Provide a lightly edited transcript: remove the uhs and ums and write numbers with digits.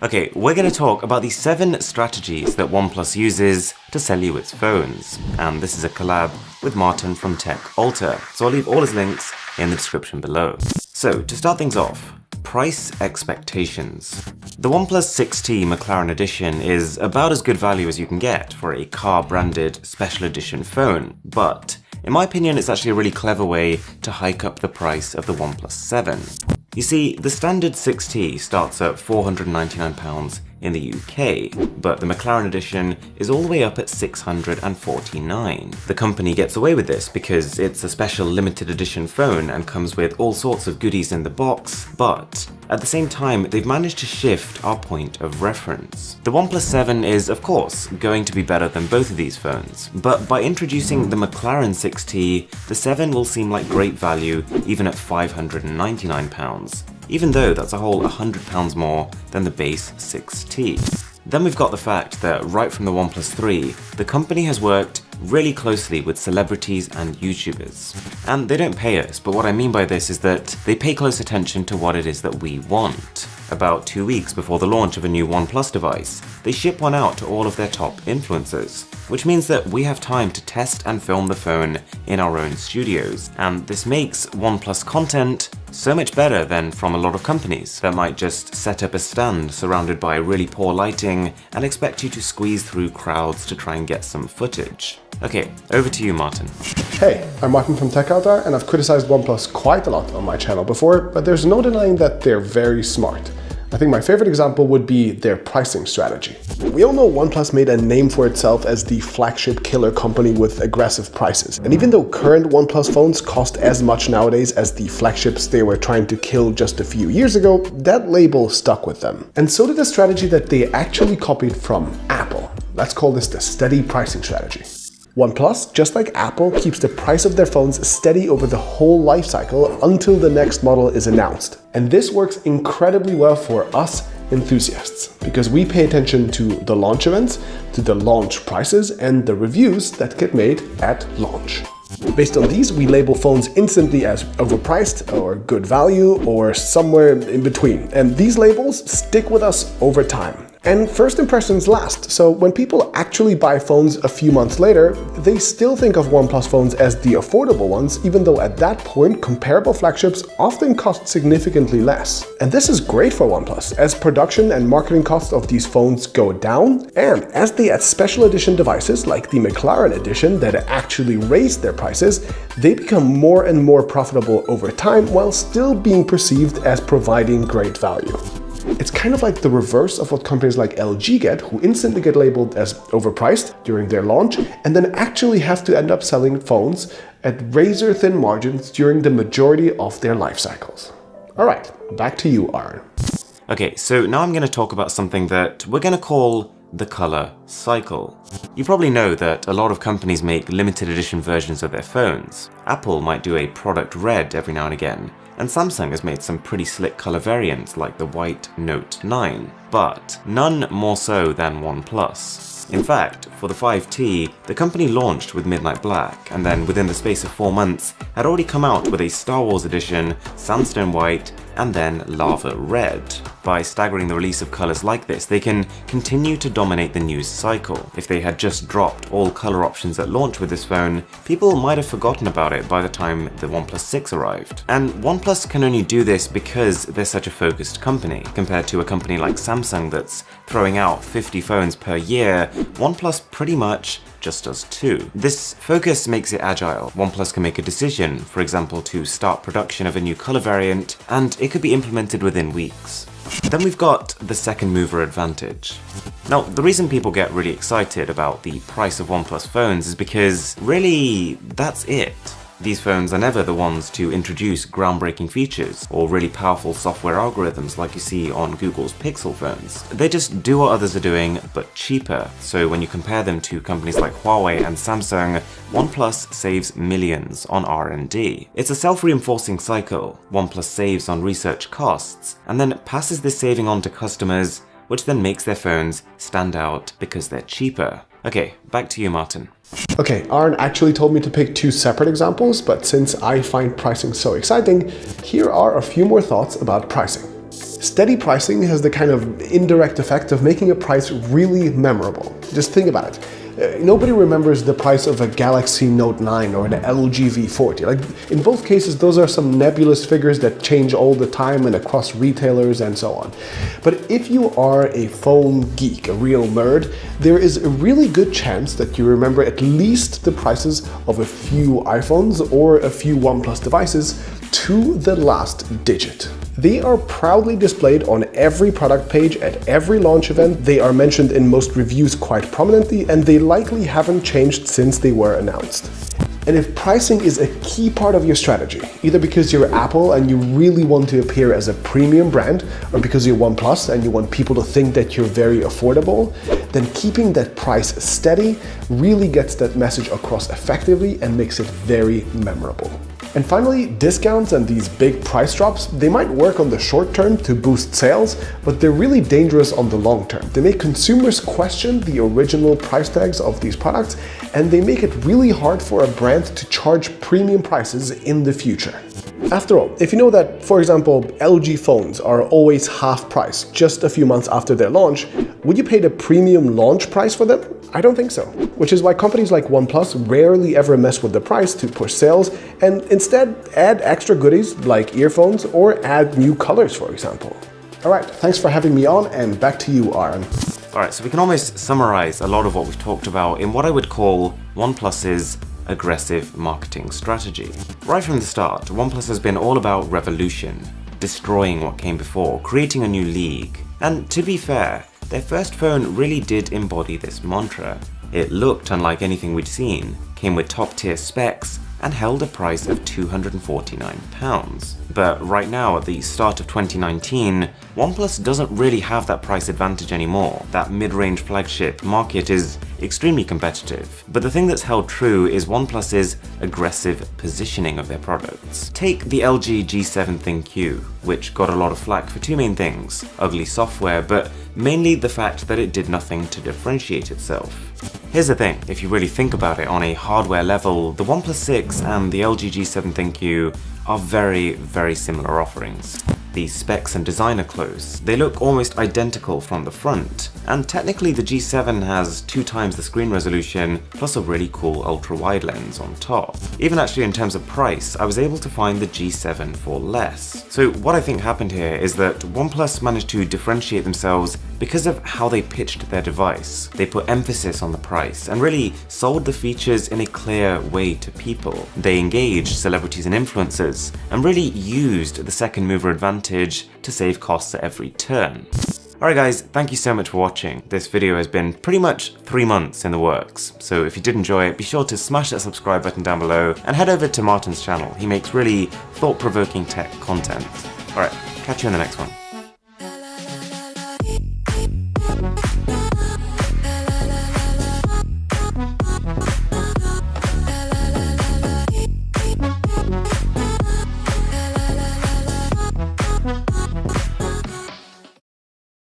Okay, we're going to talk about the 7 strategies that OnePlus uses to sell you its phones. And this is a collab with Martin from Tech Alter, so I'll leave all his links in the description below. So, to start things off, price expectations. The OnePlus 6T McLaren Edition is about as good value as you can get for a car-branded special edition phone, but in my opinion, it's actually a really clever way to hike up the price of the OnePlus 7. You see, the standard 6T starts at £499 in the UK, but the McLaren edition is all the way up at £649. The company gets away with this because it's a special limited edition phone and comes with all sorts of goodies in the box, but at the same time, they've managed to shift our point of reference. The OnePlus 7 is, of course, going to be better than both of these phones, but by introducing the McLaren 6T, the 7 will seem like great value even at £599. Even though that's a whole £100 more than the base 6T. Then we've got the fact that right from the OnePlus 3, the company has worked really closely with celebrities and YouTubers. And they don't pay us, but what I mean by this is that they pay close attention to what it is that we want. About 2 weeks before the launch of a new OnePlus device, they ship one out to all of their top influencers, which means that we have time to test and film the phone in our own studios, and this makes OnePlus content so much better than from a lot of companies that might just set up a stand surrounded by really poor lighting and expect you to squeeze through crowds to try and get some footage. Okay, over to you, Martin. Hey, I'm Martin from Tech Alter, and I've criticized OnePlus quite a lot on my channel before, but there's no denying that they're very smart. I think my favorite example would be their pricing strategy. We all know OnePlus made a name for itself as the flagship killer company with aggressive prices. And even though current OnePlus phones cost as much nowadays as the flagships they were trying to kill just a few years ago, that label stuck with them. And so did a strategy that they actually copied from Apple. Let's call this the steady pricing strategy. OnePlus, just like Apple, keeps the price of their phones steady over the whole life cycle until the next model is announced. And this works incredibly well for us enthusiasts, because we pay attention to the launch events, to the launch prices, and the reviews that get made at launch. Based on these, we label phones instantly as overpriced, or good value, or somewhere in between. And these labels stick with us over time. And first impressions last, so when people actually buy phones a few months later, they still think of OnePlus phones as the affordable ones, even though at that point comparable flagships often cost significantly less. And this is great for OnePlus, as production and marketing costs of these phones go down, and as they add special edition devices like the McLaren edition that actually raise their prices, they become more and more profitable over time while still being perceived as providing great value. It's kind of like the reverse of what companies like LG get, who instantly get labeled as overpriced during their launch and then actually have to end up selling phones at razor-thin margins during the majority of their life cycles. Alright, back to you, Aaron. Okay, so now I'm going to talk about something that we're going to call the color cycle. You probably know that a lot of companies make limited edition versions of their phones. Apple might do a product red every now and again, and Samsung has made some pretty slick color variants like the white Note 9, but none more so than OnePlus. In fact, for the 5T, the company launched with Midnight Black, and then within the space of 4 months, had already come out with a Star Wars edition, Sandstone White, and then Lava Red. By staggering the release of colors like this, they can continue to dominate the news cycle. If they had just dropped all color options at launch with this phone, people might have forgotten about it by the time the OnePlus 6 arrived. And OnePlus can only do this because they're such a focused company. Compared to a company like Samsung that's throwing out 50 phones per year, OnePlus pretty much just does 2. This focus makes it agile. OnePlus can make a decision, for example, to start production of a new color variant, and it could be implemented within weeks. Then we've got the second mover advantage. Now, the reason people get really excited about the price of OnePlus phones is because, really, that's it. These phones are never the ones to introduce groundbreaking features or really powerful software algorithms like you see on Google's Pixel phones. They just do what others are doing, but cheaper. So when you compare them to companies like Huawei and Samsung, OnePlus saves millions on R&D. It's a self-reinforcing cycle. OnePlus saves on research costs, and then passes this saving on to customers, which then makes their phones stand out because they're cheaper. Okay, back to you, Martin. Okay, Aaron actually told me to pick 2 separate examples, but since I find pricing so exciting, here are a few more thoughts about pricing. Steady pricing has the kind of indirect effect of making a price really memorable. Just think about it. Nobody remembers the price of a Galaxy Note 9 or an LG V40. Like, in both cases, those are some nebulous figures that change all the time and across retailers and so on. But if you are a phone geek, a real nerd, there is a really good chance that you remember at least the prices of a few iPhones or a few OnePlus devices to the last digit. They are proudly displayed on every product page at every launch event, they are mentioned in most reviews quite prominently, and they likely haven't changed since they were announced. And if pricing is a key part of your strategy, either because you're Apple and you really want to appear as a premium brand, or because you're OnePlus and you want people to think that you're very affordable, then keeping that price steady really gets that message across effectively and makes it very memorable. And finally, discounts and these big price drops, they might work on the short term to boost sales, but they're really dangerous on the long term. They make consumers question the original price tags of these products, and they make it really hard for a brand to charge premium prices in the future. After all, if you know that, for example, LG phones are always half price just a few months after their launch, would you pay the premium launch price for them? I don't think so. Which is why companies like OnePlus rarely ever mess with the price to push sales and instead add extra goodies like earphones or add new colors, for example. Alright, thanks for having me on, and back to you, Aaron. Alright, so we can almost summarize a lot of what we've talked about in what I would call OnePlus's aggressive marketing strategy. Right from the start, OnePlus has been all about revolution, destroying what came before, creating a new league. And to be fair, their first phone really did embody this mantra. It looked unlike anything we'd seen, came with top-tier specs, and held a price of £249. But right now, at the start of 2019, OnePlus doesn't really have that price advantage anymore. That mid-range flagship market is extremely competitive. But the thing that's held true is OnePlus's aggressive positioning of their products. Take the LG G7 ThinQ, which got a lot of flack for two main things: ugly software, but mainly the fact that it did nothing to differentiate itself. Here's the thing, if you really think about it on a hardware level, the OnePlus 6 and the LG G7 ThinQ are very, very similar offerings. The specs and design are close, they look almost identical from the front, and technically the G7 has 2 times the screen resolution plus a really cool ultra-wide lens on top. Even actually in terms of price, I was able to find the G7 for less. So what I think happened here is that OnePlus managed to differentiate themselves because of how they pitched their device. They put emphasis on the price and really sold the features in a clear way to people. They engaged celebrities and influencers and really used the second mover advantage to save costs at every turn. Alright guys, thank you so much for watching. This video has been pretty much 3 months in the works, so if you did enjoy it, be sure to smash that subscribe button down below and head over to Martin's channel. He makes really thought-provoking tech content. Alright, catch you in the next one.